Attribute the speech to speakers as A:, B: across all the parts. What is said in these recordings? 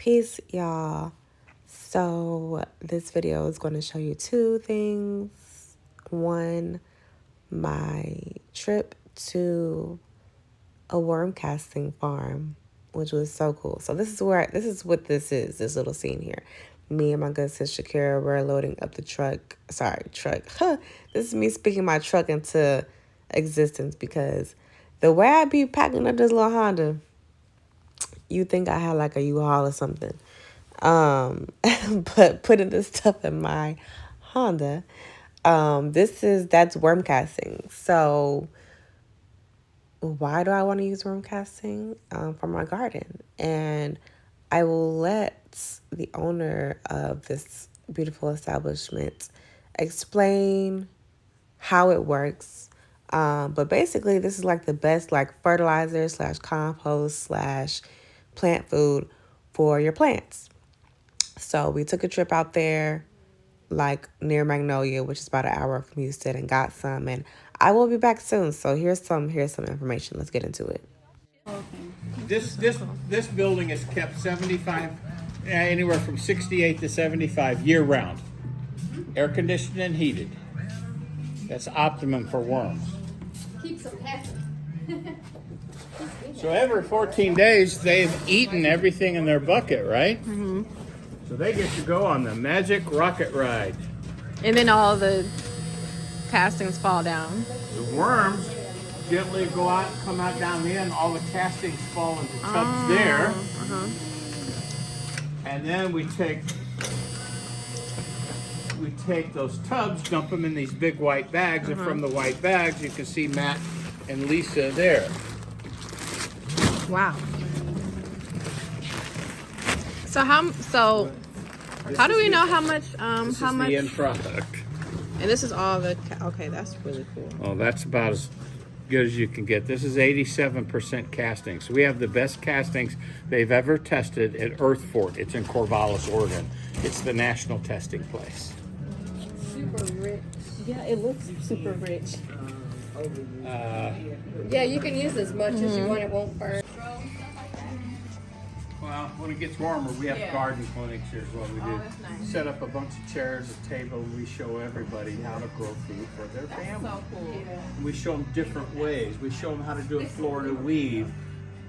A: Peace, y'all. So this video is going to show you two things. One, my trip to a worm casting farm, which was so cool. So this is what this is, this little scene here. Me and my good sis Shakira, we're loading up the truck. This is me speaking my truck into existence, because the way I be packing up this little Honda, you think I had like a U-Haul or something. But putting this stuff in my Honda, that's worm casting. So why do I want to use worm casting? For my garden. And I will let the owner of this beautiful establishment explain how it works. But basically, this is like the best like fertilizer / compost / plant food for your plants. So we took a trip out there, like near Magnolia, which is about an hour from Houston, and got some. And I will be back soon. So here's some information. Let's get into it.
B: This building is kept 75, anywhere from 68 to 75 year round, air conditioned and heated. That's optimum for worms.
C: Keeps them happy.
B: So every 14 days they've eaten everything in their bucket, right?
D: Mm-hmm.
B: So they get to go on the magic rocket ride.
D: And then all the castings fall down.
B: The worms gently go out, come out down the end. All the castings fall into tubs there.
D: Uh-huh.
B: And then we take those tubs, dump them in these big white bags, and from the white bags you can see Matt and Lisa there.
D: Wow. So how do we know how much
B: This
D: how
B: is
D: much
B: the end product.
D: and this is all the okay, that's really cool.
B: Oh, that's about as good as you can get. This is 87% casting. So we have the best castings they've ever tested at Earth Fort. It's in Corvallis, Oregon. It's the national testing place.
C: Super rich.
D: Yeah, it looks super rich.
C: Yeah, you can use as much as you want. It won't burn.
B: Well, when it gets warmer, we have garden clinics. Here's what we do.
D: That's nice.
B: Set up a bunch of chairs, a table, and we show everybody how to grow food for their family.
D: So cool.
B: And we show them different ways. We show them how to do a Florida weave.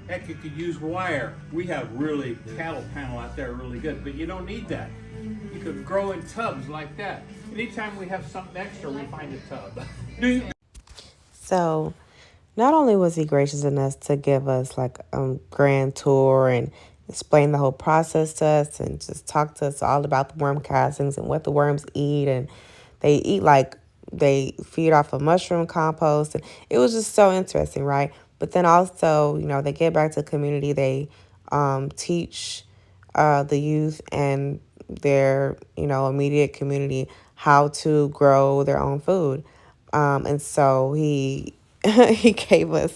B: Heck, you could use wire. We have really cattle panel out there really good, but you don't need that. You could grow in tubs like that. Anytime we have something extra, we find a tub.
A: So not only was he gracious enough to give us like a grand tour and explain the whole process to us and just talk to us all about the worm castings and what the worms eat, and they eat like they feed off of mushroom compost, and it was just so interesting, right? But then also, they get back to the community. They teach the youth and their immediate community how to grow their own food, and so he he gave us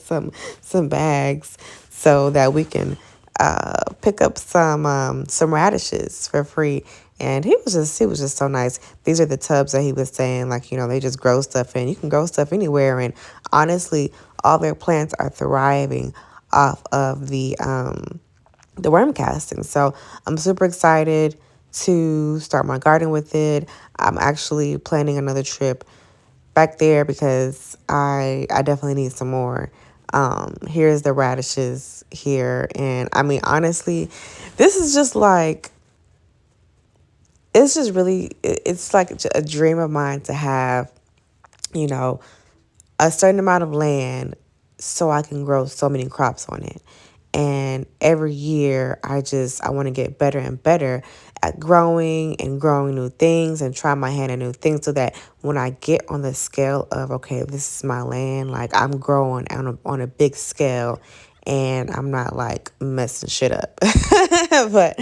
A: some bags so that we can pick up some radishes for free. And he was just so nice. These are the tubs that he was saying, like, they just grow stuff in. You can grow stuff anywhere, and honestly, all their plants are thriving off of the worm casting. So I'm super excited to start my garden with it. I'm actually planning another trip back there because I definitely need some more. Here's the radishes here. And I mean, honestly, this is just like, it's like a dream of mine to have, a certain amount of land so I can grow so many crops on it. And every year I want to get better and better at growing new things and try my hand at new things, so that when I get on the scale of, okay, this is my land, like I'm growing on a big scale and I'm not like messing shit up. But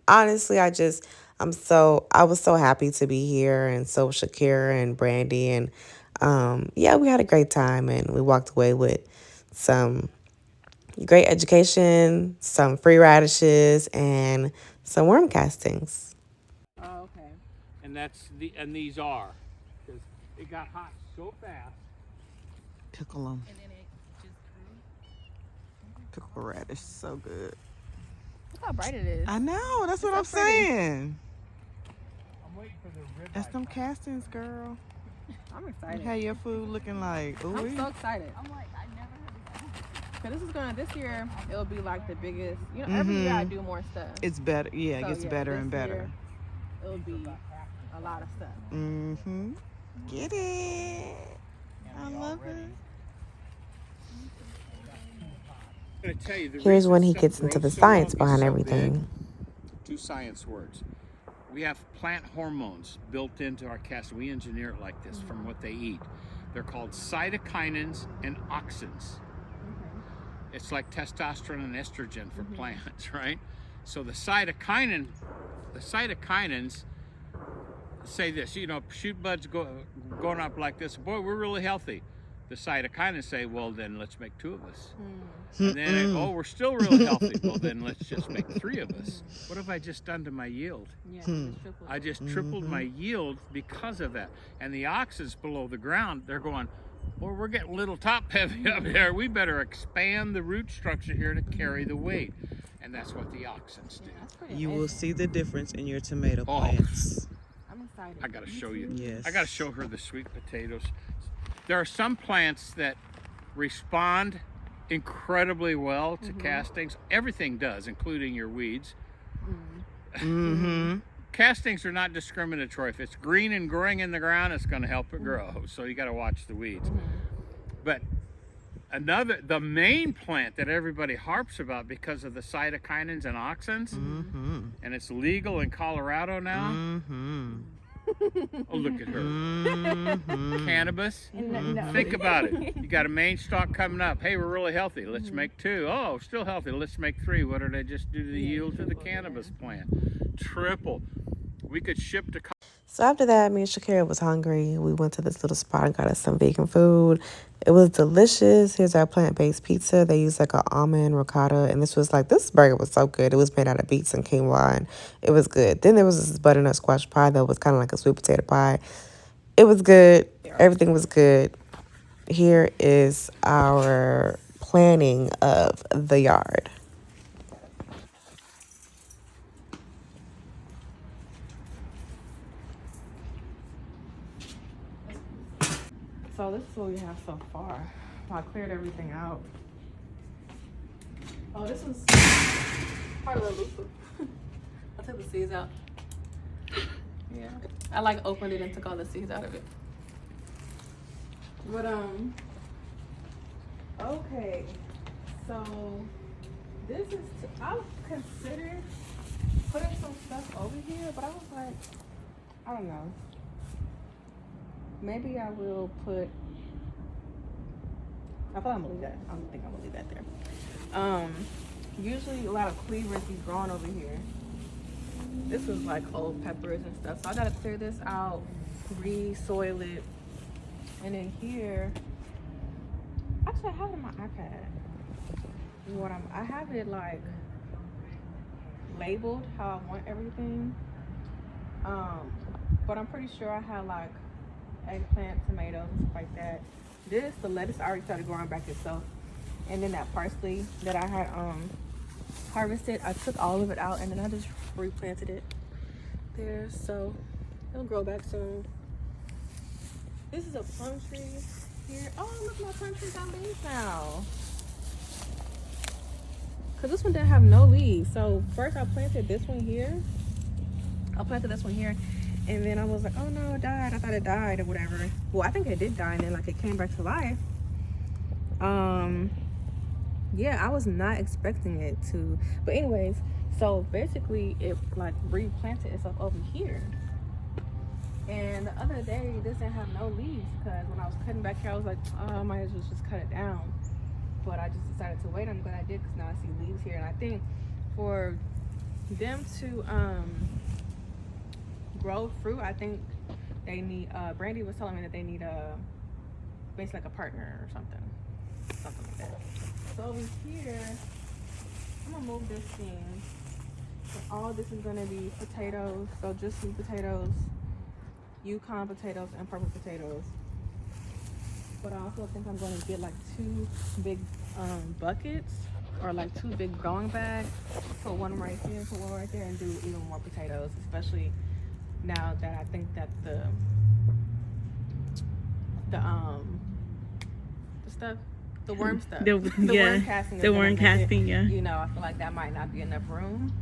A: honestly, I was so happy to be here, and so was Shakira and Brandy, and we had a great time, and we walked away with some great education, some free radishes, and some worm castings.
D: Oh, okay.
B: And these are, because it got hot so fast.
E: Pickle them. Pickle radish, so good.
D: Look how bright it is.
E: I know. That's what
D: so
E: I'm
D: pretty.
E: saying.
B: I'm waiting for the ribeye.
E: That's them castings, girl.
D: I'm
E: You
D: excited.
E: have your food looking like, ooh.
D: I'm so excited. I'm like, I never heard of that. Cause this year, it'll be like the biggest. You know, every year I do more stuff.
E: It's better. Yeah, it
D: So,
E: gets
D: yeah,
E: better
D: this
E: and better.
D: year, it'll be a lot of stuff.
E: Mm-hmm. Get it. I love it.
B: I'm going to tell you the
A: Here's
B: reason
A: when he
B: stuff
A: gets into
B: grows
A: the
B: so
A: science
B: well and
A: behind
B: so
A: everything.
B: big. Two science words. We have plant hormones built into our casting. We engineer it like this from what they eat. They're called cytokinins and auxins. It's like testosterone and estrogen for plants, right? So the cytokinins say this, you know, shoot buds going up like this. Boy, we're really healthy. The cytokinins say, well, then let's make 2 of us. And then, oh, we're still really healthy. Well, then let's just make 3 of us. What have I just done to my yield?
D: Yeah,
B: I just tripled my yield because of that. And the auxins below the ground, they're going, well, we're getting a little top heavy up there. We better expand the root structure here to carry the weight. And that's what the auxins do.
D: That's pretty
E: You will
D: amazing.
E: see the difference in your tomato
B: Oh.
E: plants.
D: I'm excited.
B: I got to show you.
E: Yes.
B: I got to show her the sweet potatoes. There are some plants that respond incredibly well to castings. Everything does, including your weeds.
E: Mm-hmm.
B: Castings are not discriminatory. If it's green and growing in the ground, it's going to help it grow. So you got to watch the weeds. But the main plant that everybody harps about because of the cytokinins and auxins, and it's legal in Colorado now.
E: Mm-hmm.
B: Oh, look at her.
E: Mm-hmm.
B: Cannabis.
D: No.
B: Think about it. You got a main stalk coming up. Hey, we're really healthy. Let's make 2. Oh, still healthy. Let's make 3. What did I just do to the yield to the cannabis plant? Triple. We could ship to.
A: So after that, me and Shakira was hungry. We went to this little spot and got us some vegan food. It was delicious. Here's our plant-based pizza. They used like an almond ricotta, and this burger was so good. It was made out of beets and quinoa, and it was good. Then there was this butternut squash pie that was kind of like a sweet potato pie. It was good. Everything was good. Here is our planning of the yard.
D: So this is what we have so far. I cleared everything out. Oh, this was part of the loop. I took the seeds out. Yeah. I like opened it and took all the seeds out of it. But okay. So this is I considered putting some stuff over here, but I was like, I don't know. Maybe I will put. I thought I'm gonna leave that. I don't think I'm gonna leave that there. Usually a lot of cleavers be growing over here. This was like old peppers and stuff, so I gotta clear this out, re-soil it, and then here. Actually, I have it on my iPad. I have it like labeled how I want everything. But I'm pretty sure I have like eggplant, tomatoes, and stuff like that. The lettuce already started growing back itself. And then that parsley that I had harvested, I took all of it out and then I just replanted it there. So it'll grow back soon. This is a plum tree here. Oh, look, my plum trees got leaves now. Cause this one didn't have no leaves. So first I planted this one here. And then I was like, oh no, it died. I thought it died or whatever. Well, I think it did die and then like it came back to life. Yeah, I was not expecting it to. But anyways, so basically it like replanted itself over here. And the other day, this didn't have no leaves because when I was cutting back here, I was like, oh, I might as well just cut it down. But I just decided to wait. I'm glad I did because now I see leaves here. And I think for them to grow fruit, I think they need Brandy was telling me that they need basically like a partner or something like that. So over here I'm gonna move this thing, and all this is gonna be potatoes, so just sweet potatoes, Yukon potatoes, and purple potatoes. But I also think I'm gonna get like 2 big buckets or like 2 big growing bags. Put one right here, put one right there, and do even more potatoes. Especially now that I think that the stuff, the worm stuff, the worm casting,
E: the worm casting, yeah.
D: You know, I feel like that might not be enough room.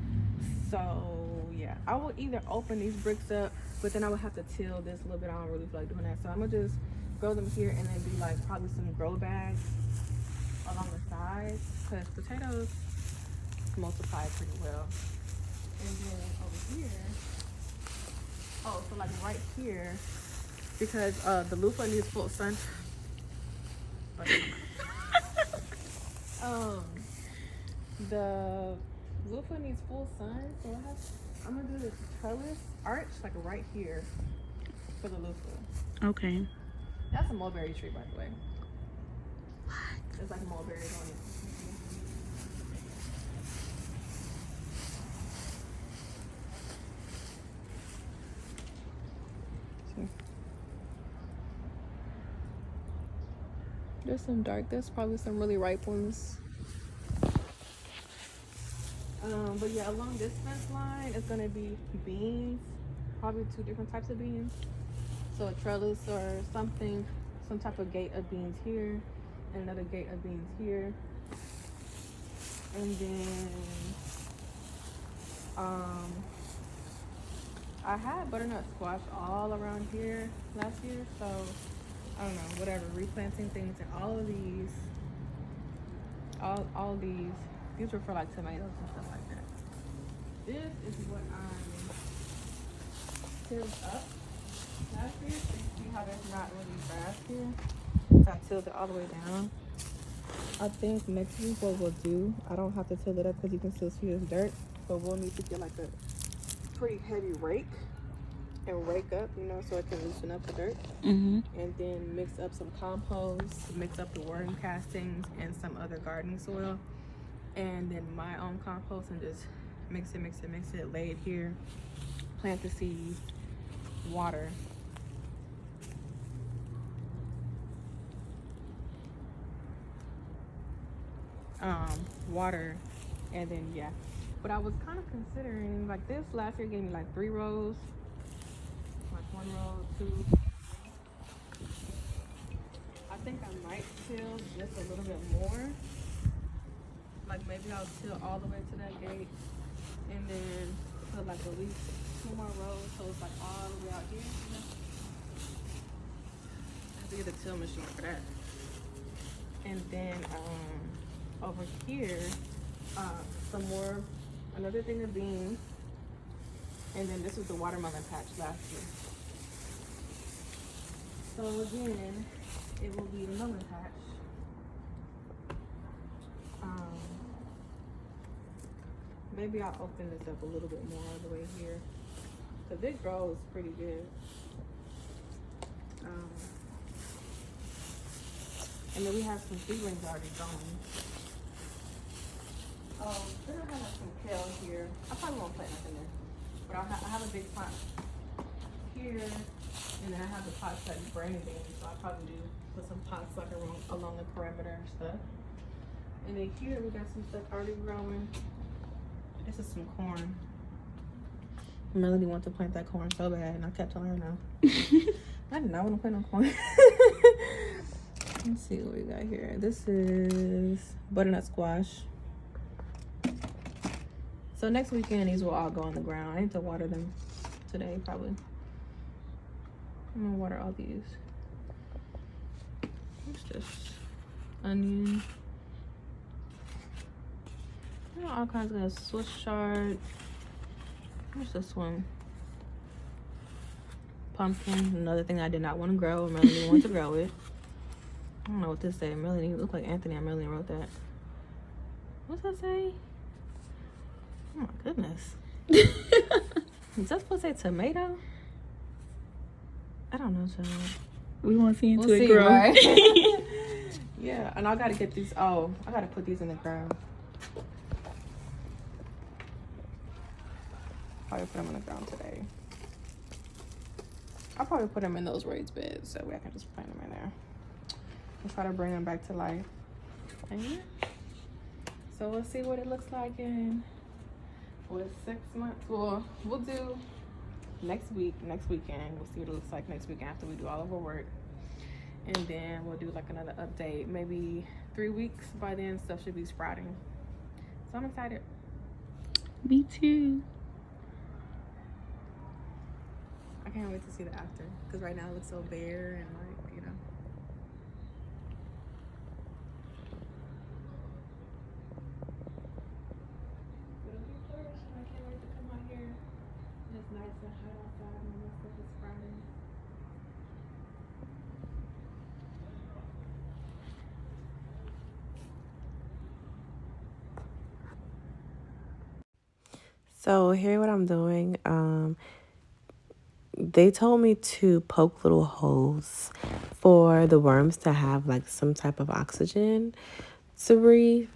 D: So yeah, I will either open these bricks up, but then I would have to till this a little bit. I don't really feel like doing that, so I'm gonna just grow them here and then do like probably some grow bags along the sides, because potatoes multiply pretty well. And then over here, oh, so like right here, because the loofah needs full sun. The loofah needs full sun, so I'm gonna do this trellis arch like right here for the loofah.
E: Okay.
D: That's a mulberry tree, by the way. What? There's like mulberries on it. There's some dark, there's probably some really ripe ones. But yeah, along this fence line, it's gonna be beans, probably 2 different types of beans. So a trellis or something, some type of gate of beans here, and another gate of beans here. And then, I had butternut squash all around here last year, so I don't know, whatever, replanting things, and all of these, all these were for like tomatoes and stuff like that. This is what I tilled up last year. So you see how there's not really grass here. So I tilled it all the way down. I think next week what we'll do, I don't have to till it up because you can still see this dirt, but we'll need to get like a pretty heavy rake and rake up, you know, so it can loosen up the dirt. And then mix up some compost, mix up the worm castings and some other gardening soil, and then my own compost, and just mix it, lay it here, plant the seeds, water. Water, and then yeah. But I was kind of considering, like, this last year gave me like 3 rows, like 1 row, 2. I think I might till just a little bit more. Like maybe I'll till all the way to that gate, and then put like at least 2 more rows, so it's like all the way out here. You know? I have to get a till machine for that. And then over here, some more, another thing of beans, and then this was the watermelon patch last year. So again, it will be the melon patch. Maybe I'll open this up a little bit more all the way here, because it grows pretty good. And then we have some seedlings already going. Then I have like some kale here. I probably won't plant nothing there, but I have a big pot here, and then I have the pots that Brandon gave me, so I'll probably do put some pots like along the perimeter and stuff. And then here we got some stuff already growing. This is some corn. Melody wanted to plant that corn so bad, and I kept telling her no. I did not want to plant no corn. Let's see what we got here. This is butternut squash. So next weekend, these will all go on the ground. I need to water them today, probably. I'm gonna water all these. What's this? Onion. All kinds of Swiss chard. What's this one? Pumpkin. Another thing I did not want to grow. Melanie wanted to grow it. I don't know what this say. Melanie looked like Anthony. Melanie wrote that. What's that say? Oh my goodness. Is that supposed to say tomato? I don't know, child.
E: We want to see into it grow.
D: Right? Yeah, and I gotta get these. Oh, I gotta put these in the ground. Probably put them in the ground today. I'll probably put them in those raised beds so I can just plant them in there and try to bring them back to life. And yeah. So we'll see what it looks like in 6 months. Well, we'll do next weekend. We'll see what it looks like next weekend after we do all of our work. And then we'll do like another update, maybe 3 weeks. By then, stuff should be sprouting. So I'm excited.
E: Me too.
D: I can't wait to see the after, because right now it looks so bare and like, you know. But it'll be flourishing. I can't wait to come out here. It's nice and hot outside and all stuff is sprouting.
A: So here what I'm doing. They told me to poke little holes for the worms to have like some type of oxygen to breathe.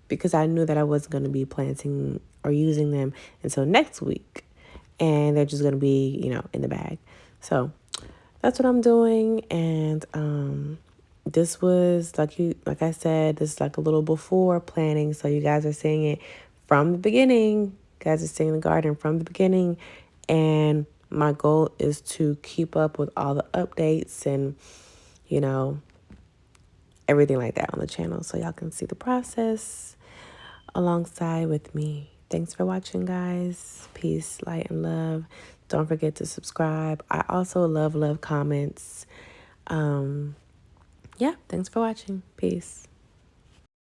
A: Because I knew that I wasn't going to be planting or using them until next week, and they're just going to be, in the bag. So that's what I'm doing. And this was like I said, this is like a little before planning, so you guys are seeing it from the beginning. You guys are seeing the garden from the beginning, and my goal is to keep up with all the updates and everything like that on the channel, so y'all can see the process alongside with me. Thanks for watching, guys. Peace, light, and love. Don't forget to subscribe. I also love comments. Yeah, thanks for watching. Peace.